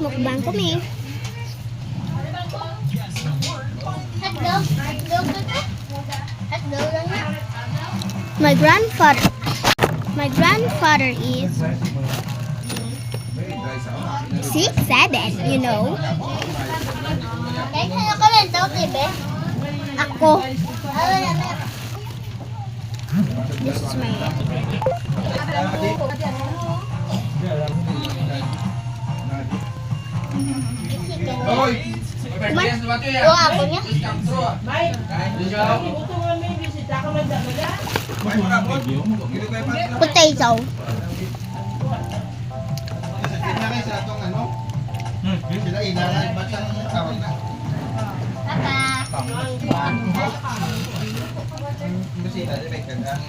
Mukbang kami. My grandfather is 6'7", you know. Ako. This is my potato.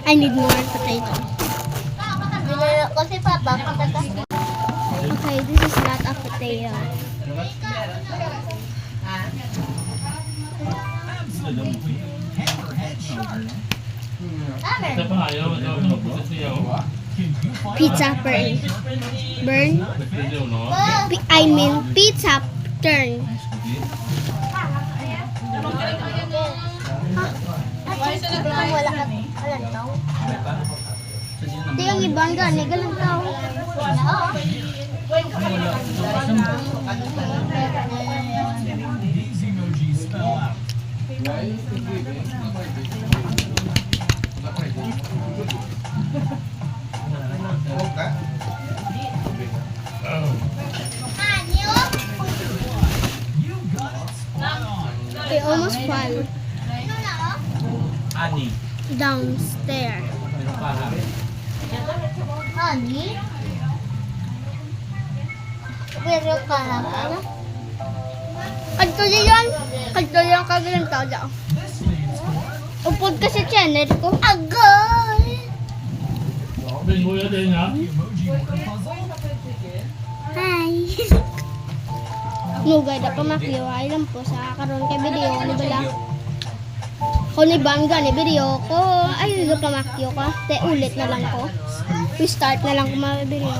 I need more potato. Okay, this is not a potato. Pizza burn. I mean pizza turn. Ito yung ibang gani, galang tao. I almost fell downstairs. Ani? Pero kahapon. Kadto yan kagalang tao daw. Upod ka sa channel ko. Agay! Hi! Nugay na pamakyo. Ay lang po sa karon kay video. Ano bala? Kung ibangga ni video ko. Ay, pamakyo ka. Te ulit na lang ko. We start na lang ko mga video.